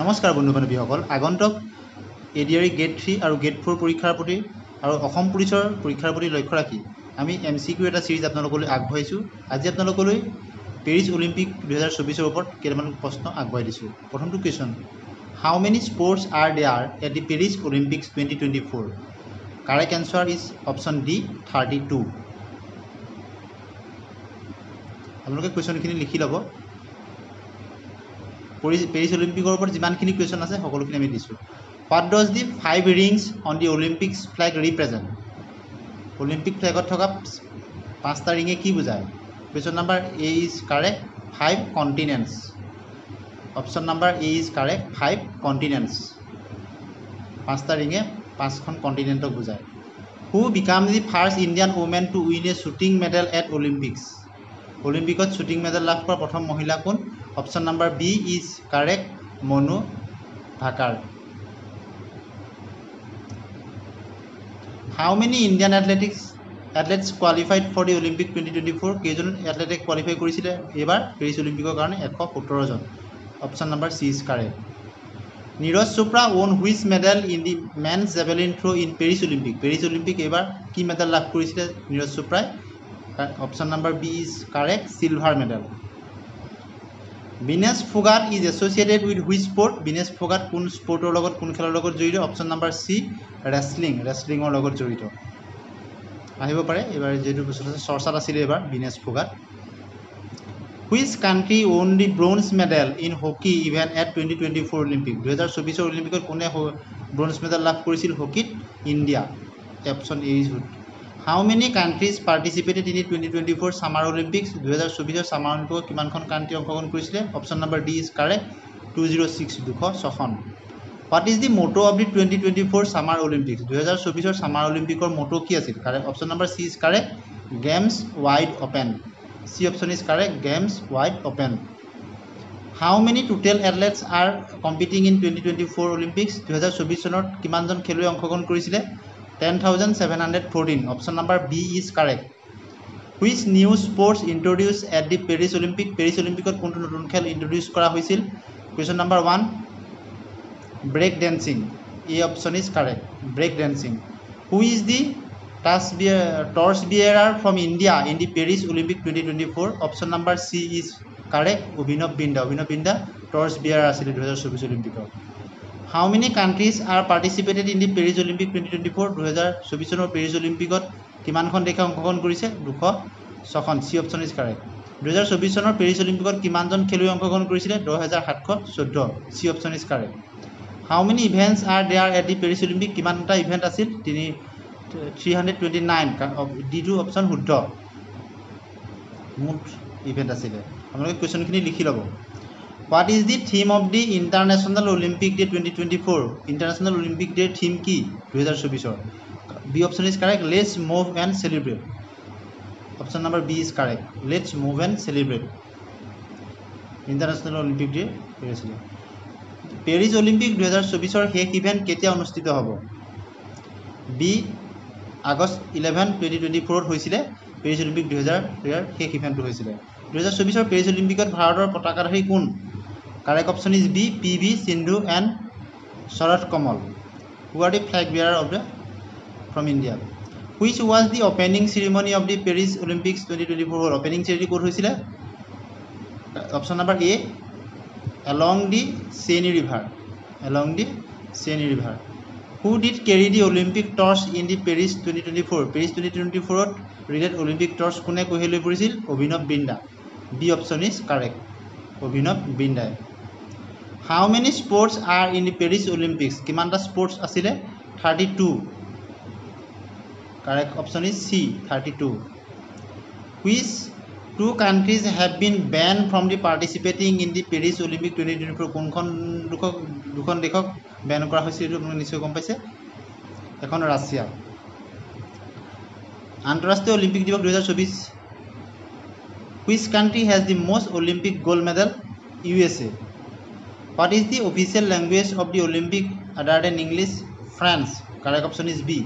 নমস্কাৰ বন্ধু বান্ধৱীসকল, আগন্তুক এডিআৰই গ্ৰেড 3 আৰু গ্ৰেড 4 পৰীক্ষাৰ প্ৰতি আৰু অসম পুলিচৰ পৰীক্ষাৰ প্ৰতি লক্ষ্য ৰাখি আমি MCQ এটা সিৰিজ আপোনালোকলৈ আগবঢ়াইছোঁ। আজি আপোনালোকলৈ পেৰিছ অলিম্পিক 2024ৰ ওপৰত কেইটামান প্ৰশ্ন আগবঢ়াই দিছোঁ। প্ৰথমটো question, how many sports are there at the Paris Olympics 2024? Correct answer is option D 32। আপোনালোকে কুৱেশ্যনখিনি লিখি ল'ব। পেৰিছ অলিম্পিকৰ ওপৰত যিমানখিনি কুৱেশ্যন আছে সকলোখিনি আমি দিছোঁ। What does the 5 rings on the Olympics flag represent? Olympic ফ্লেগত থকা 5টা ৰিঙে কি বুজায়? Question number A is correct 5 continents. Option number A is correct 5 continents. 5টা ৰিঙে 5খন কণ্টিনেণ্টক বুজায়। Who became the first Indian women to win a shooting medal at Olympics? অলিম্পিকত শ্বুটিং মেডেল লাভ কৰা প্ৰথম মহিলা কোন? Option number B is correct Manu Bhaker. How many Indian athletes qualified for the Olympic 2024? কেইজন এথলেটে কোৱালিফাই কৰিছিলে এইবাৰ পেৰিছ অলিম্পিকৰ কাৰণে? 117জন। Option number C is correct. Neeraj Chopra won which medal in the men's javelin throw' in Paris Olympic? Paris Olympic এইবাৰ কি medal লাভ কৰিছিলে নীৰজ চোপ্ৰাই? Option number B is correct silver medal. Vinesh Phogat is associated with which sport? Vinesh Phogat কোন স্পৰ্টৰ লগত, কোন খেলৰ লগত জড়িত? অপশ্যন নাম্বাৰ চি ৰেচলিঙৰ লগত জড়িত। আহিব পাৰে এইবাৰ যিহেতু চৰ্চাত আছিলে এইবাৰ Vinesh Phogat. Which country won the bronze medal in hockey event at 2024 Olympic? 2024 অলিম্পিকত কোনে ব্ৰঞ্জ মেডেল লাভ কৰিছিল হকীত? India. Option A is good. How many countries participated in 2024 summer Olympics? 2024 summer অলিম্পিকত কিমানখন কাণ্ট্ৰি অংশগ্ৰহণ কৰিছিলে? Option number D is correct 206 206খন। What is the motto of the 2024 summer Olympics? 2024 summer অলিম্পিকৰ মটো কি আছিল? Correct option number C is correct games wide open. C option is correct games wide open. How many total athletes are competing in 2024 Olympics? 2024 চনত কিমানজন খেলুৱৈ অংশগ্ৰহণ কৰিছিলে? 10,714। Option number B is correct. Which new sports introduced at the Paris Olympic? Paris অলিম্পিকত কোনটো নতুন খেল introduced কৰা হৈছিল? Question number 1 break dancing. A option is correct break dancing. Who is the torch bearer from India in the Paris Olympic 2024? Option number C is correct Abhinav Bindra. Abhinav Bindra torch bearer আছিলে 2024 অলিম্পিকত। How many countries are participated in the Paris Olympic 2024? 2024 চনৰ Paris অলিম্পিকত কিমানখন দেশে অংশগ্ৰহণ কৰিছে? 206খন। C option is correct. 2024 চনৰ পেৰিছ অলিম্পিকত কিমানজন খেলুৱৈ অংশগ্ৰহণ কৰিছিলে? 10,714। C option is correct. How many events are there at the Paris Olympic? কিমানটা ইভেণ্ট আছিল? 329। ডিটো অপশ্যন শুদ্ধ, মুঠ ইভেণ্ট আছিলে। আপোনালোকে কুৱেশ্যনখিনি লিখি ল'ব। What is the theme of the international Olympic day 2024? International Olympic ডেৰ থিম কি 2024? B option is correct let's move and celebrate. Option number B is correct let's move and celebrate. International Olympic day কৰিছিলে। Paris Olympic 2024 শেষ event কেতিয়া অনুষ্ঠিত হ'ব? B August 11, 2024 হৈছিলে Paris Olympic 2000 শেষ ইভেণ্টটো হৈছিলে। 2024 পেৰিছ অলিম্পিকত ভাৰতৰ পতাকাধাৰী কোন? Correct option is B PV Sindhu and Sharath Kamal. Who are the flag bearer of the from India? Which was the opening ceremony of the Paris Olympics 2024? Opening ceremony ক'ত হৈছিলে? Option number A along the Seine river. Along the Seine river. Who did carry the Olympic torch in the Paris 2024? Paris 2024ত ৰিলেট Olympic torch কোনে কঢ়িয়াই লৈ ফুৰিছিল? Abhinav Bindra. B option is correct Abhinav বিন্দাই। How many sports are in the Paris Olympics? কিমানটা sports আছিলে? 32। Correct option is C 32। Which two countries have been banned from the participating in the Paris Olympic 2024? কোনখন দুখন দেশক বেন কৰা হৈছিল এইটো আপোনালোকে নিশ্চয় গম পাইছে। এখন ৰাছিয়া। আন্তঃৰাষ্ট্ৰীয় অলিম্পিক দিৱস 2024। Which country has the most Olympic gold medal? USA। What is the official language of the Olympic other than English? French. Correct option is B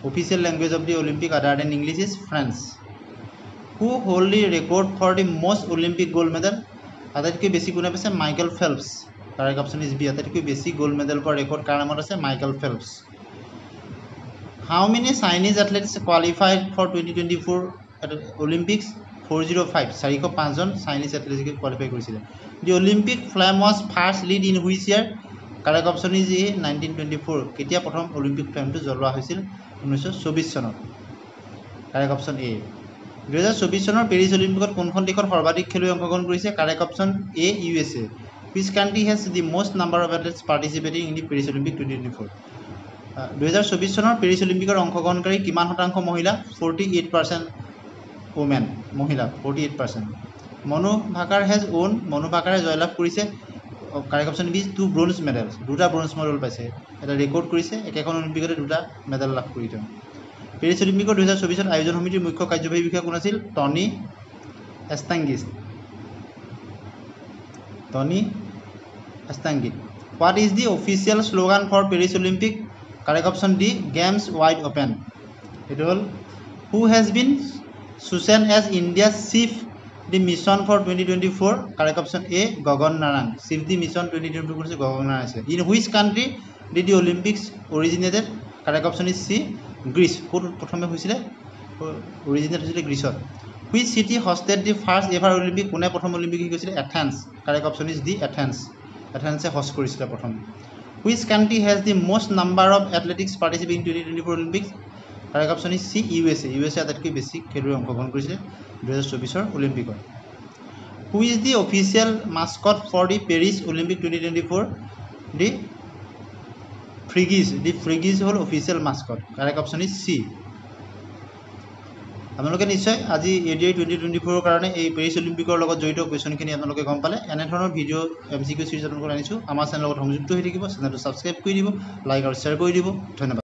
official language of the Olympic other than English is French. Who hold the record for the most Olympic gold medal? আটাইতকৈ বেছি কোনে পাইছে Michael Phelps correct option is B আটাইতকৈ বেছি gold medal পোৱা record কাৰ নামত আছে Michael Phelps how many Chinese athletics qualified for 2024 Olympics 405 405জন চাইনিজ এথলেটিক্সে কোৱালিফাই কৰিছিলে the Olympic flame was first lit in which year correct option is A 1924 কেতিয়া প্ৰথম অলিম্পিক ফ্লেমটো জ্বলোৱা হৈছিল 1924 চনত কাৰেক্ট অপশ্যন এ 2024 চনৰ পেৰিছ অলিম্পিকত কোনখন দেশৰ সৰ্বাধিক খেলুৱৈ অংশগ্ৰহণ কৰিছে correct option A USA which country has the most number of athletes participating in the Paris Olympic 2024 2024 চনৰ পেৰিছ অলিম্পিকৰ অংশগ্ৰহণকাৰী কিমান শতাংশ মহিলা 48% women মহিলা 48% মনু ভাকাৰ হেজ ওন মনু ভাকাৰে জয়লাভ কৰিছে correct option B 2 bronze medals দুটা ব্ৰঞ্জ মেডেল পাইছে এটা ৰেকৰ্ড কৰিছে একেখন অলিম্পিকতে দুটা মেডেল লাভ কৰিছে পেৰিছ অলিম্পিকৰ 2024 আয়োজন সমিতিৰ মুখ্য কাৰ্যবাহী বিষয়া কোন আছিল টনি এষ্টাংগিছ What is the official slogan for Paris Olympic? Correct option D. Games wide open. It all. Who has been chosen as India's chief the mission for 2024? Correct option A. Gagan Narang. Chief the mission 2024 is Gagan Narang. In which country did the Olympics originated? Correct option is C. Greece. Who প্রথমে হৈছিল originated হৈছিল গ্ৰীচত Which city hosted the first ever Olympic? কোনে প্ৰথম Olympic হৈছিল Athens correct option is D এথেন্সে host কৰিছিল প্ৰথম Which country has the most number of athletics participating in 2024 Olympics? Correct option is C USA আটাইতকৈ বেছি খেলুৱৈ অংশগ্ৰহণ কৰিছিল 2024 অলিম্পিকত Who is the official mascot for the Paris Olympic 2024? The Friggies হল official mascot correct option is C আপোনালোকে নিশ্চয় আজি এডিআই 2024 কাৰণে এই পেৰিছ অলিম্পিকৰ লগত জড়িত কোৱেশ্যনখিনি আপোনালোকে গম পালে এনে ধৰণৰ ভিডিঅ' MCQ সিৰিজ আপোনালোকক আনিছোঁ আমাৰ চেনেলৰ লগত সংযুক্ত হৈ থাকিব চেনেলটো ছাবস্ক্ৰাইব কৰি দিব লাইক আৰু শ্বেয়াৰ কৰি দিব ধন্যবাদ